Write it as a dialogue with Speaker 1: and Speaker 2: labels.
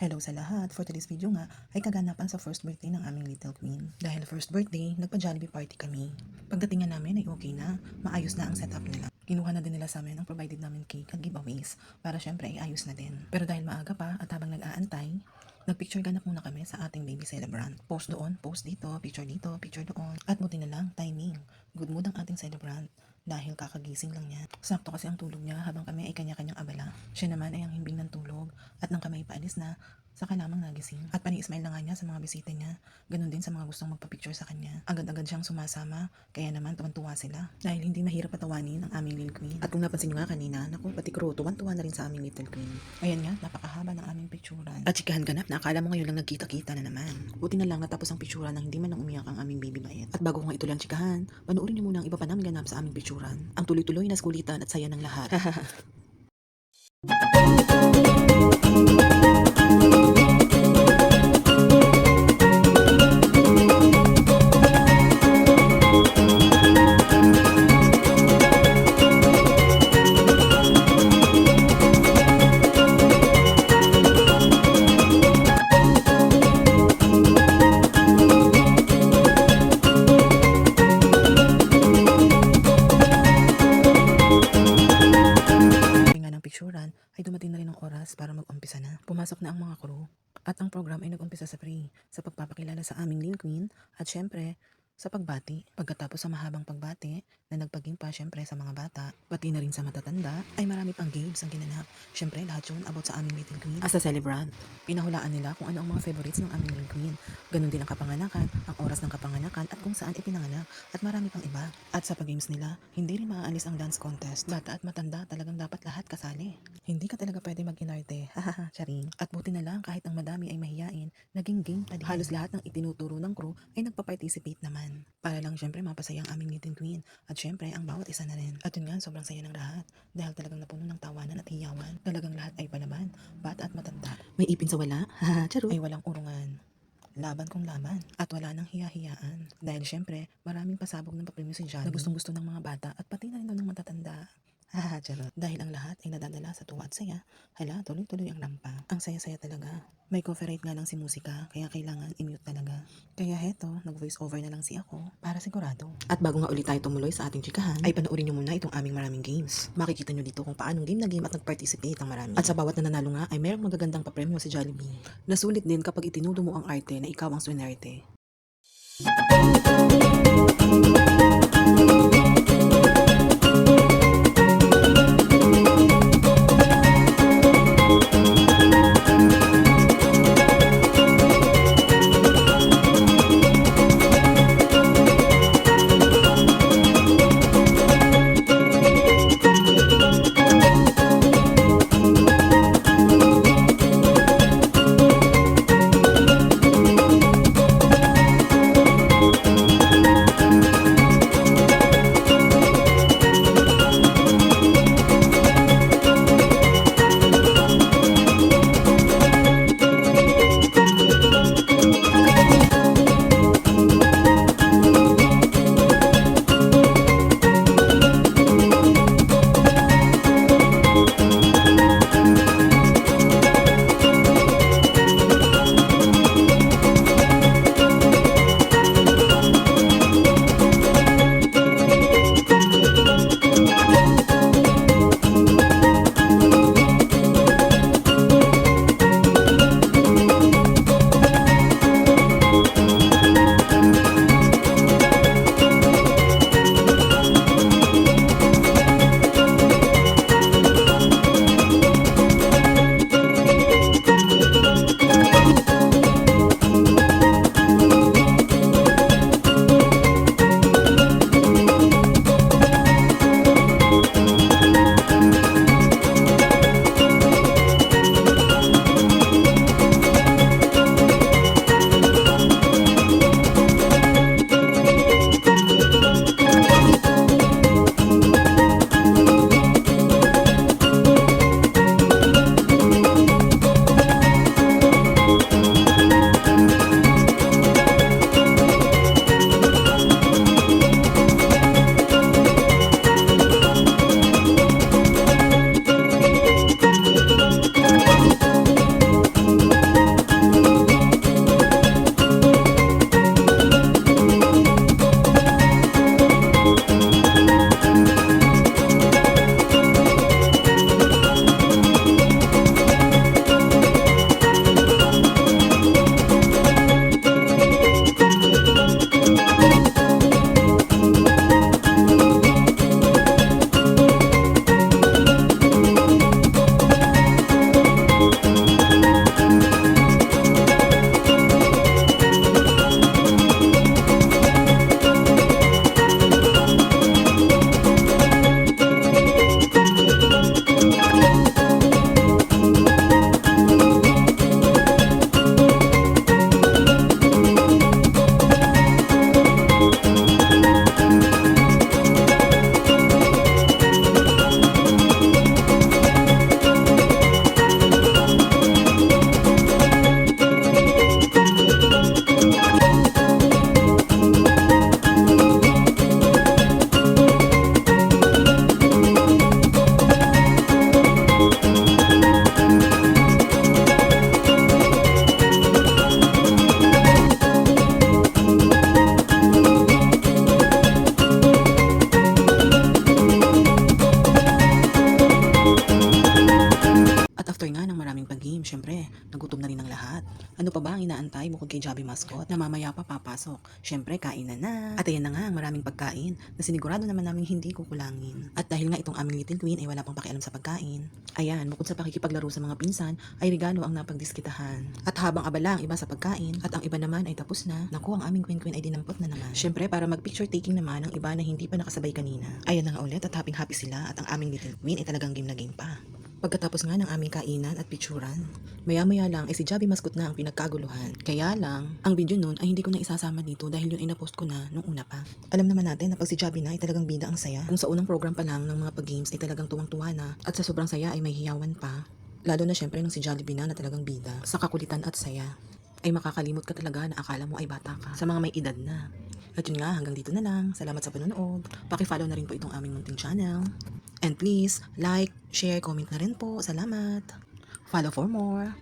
Speaker 1: Hello sa lahat! For today's video nga ay kaganapan sa first birthday ng aming little queen. Dahil first birthday, nagpa-Jollibee party kami. Pagdating nga namin ay okay na, maayos na ang setup nila. Kinuha na din nila sa amin ang provided namin cake at giveaways para syempre ay ayos na din. Pero dahil maaga pa at habang nag-aantay, nagpicture ganap muna kami sa ating baby celebrant. Post doon, post dito, picture doon. At buti na lang, timing. Good mood ang ating celebrant dahil kakagising lang niya. Sakto kasi ang tulog niya habang kami ay kanya-kanyang abala. Siya naman ay ang himbing ng tulog at nang kami paalis na, saka lamang nagising. At pani-smile na nga niya sa mga bisita niya. Ganon din sa mga gustong magpa-picture sa kanya. Agad-agad siyang sumasama, kaya naman tuwan-tuwa sila. Dahil hindi mahirap patawanin ang aming little queen. At kung napansin nyo nga kanina, naku, pati crew, tuwan-tuwa na rin sa aming little queen. Ayan nga, napakahaba ng aming picturean. At chikahan ganap na akala mo ngayon lang nagkita-kita na naman. Buti na lang natapos ang picturean nang hindi man lang umiyak ang aming baby bait. At bago ko nga ituloy ang chikahan, panoorin niyo muna ang iba pa namin ganap sa aming picturean. Ang tuloy-tuloy na skulitan at saya ng lahat. Picturean ay dumating na rin ang oras para mag-umpisa na. Pumasok na ang mga crew at ang program ay nag-umpisa sa sa pagpapakilala sa aming little queen at syempre sa pagbati. Pagkatapos sa mahabang pagbati na nagpaging pa syempre sa mga bata, pati na rin sa matatanda, ay marami pang games ang ginanap. Syempre lahat yun about sa aming little queen. As a celebrant, pinahulaan nila kung ano ang mga favorites ng aming little queen. Ganon din ang kapanganakan, ang oras ng kapanganakan at kung saan ipinanganak at marami pang iba. At sa pag-games nila, hindi rin maaalis ang dance contest. Bata at matanda talagang dapat lahat kasali. Hindi ka talaga pwede mag-inarte. Hahaha, charing. At buti na lang kahit ang madami ay mahiyain, naging game pa din. Halos lahat ng itinuturo ng crew ay nagpa-participate naman. Para lang syempre mapasaya ang aming little queen. At syempre ang bawat isa na rin. At yun nga, sobrang saya ng lahat. Dahil talagang napuno ng tawanan at hiyawan. Talagang lahat ay palaban. Bata at matanda. May ipin sa wala? Haha, charo. Ay walang urungan. Laban kong laban at wala nang hiya-hiyaan. Dahil syempre, maraming pasabog ng papremyo si Johnny na gustong-gusto ng mga bata at pati na rin ng matatanda. Haha, charot. Dahil ang lahat ay nadadala sa tuwa at saya, hala, tuloy-tuloy ang lampa. Ang saya-saya talaga. May copyright nga lang si musika, kaya kailangan i-mute talaga. Kaya heto, nag-voice over na lang si ako, para sigurado. At bago nga ulit tayo tumuloy sa ating chikahan, ay panoorin nyo muna itong aming maraming games. Makikita nyo dito kung paanong game na game at nag-participate ang marami. At sa bawat nananalo nga ay mayroong magagandang papremyo si Jollibee. Nasulit din kapag itinudo mo ang arte na ikaw ang swinerte. gutom na rin ang lahat. Ano pa ba ang inaantay bukod kay Javi Mascot na mamaya pa papasok? Syempre, kain na. At ayan na nga ang maraming pagkain na sinigurado naman namin hindi kukulangin. At dahil nga itong aming little queen ay wala pang pakialam sa pagkain, ayan, bukod sa pakikipaglaro sa mga pinsan, ay regalo ang napagdiskitahan. At habang abala ang iba sa pagkain, at ang iba naman ay tapos na, naku, ang aming queen ay dinampot na naman. Syempre, para mag-picture taking naman ang iba na hindi pa nakasabay kanina. Ayan na nga ulit at happy sila at ang aming little queen ay talagang game na game pa. Pagkatapos nga ng aming kainan at picturan, maya-maya lang ay si Javi Mascot na ang pinagkaguluhan. Kaya lang, ang video nun ay hindi ko na isasama dito dahil yun ay napost ko na nung una pa. Alam naman natin na pag si Javi na ay talagang bida ang saya. Kung sa unang program pa lang ng mga pag-games ay talagang tuwang-tuwa na at sa sobrang saya ay may hiyawan pa. Lalo na syempre nung si Jollibee na talagang bida. Sa kakulitan at saya, ay makakalimot ka talaga na akala mo ay bata ka. Sa mga may edad na. At yun nga, hanggang dito na lang. Salamat sa panonood. Paki-follow na rin po itong aming munting channel. And please, like, share, comment na rin po. Salamat. Follow for more.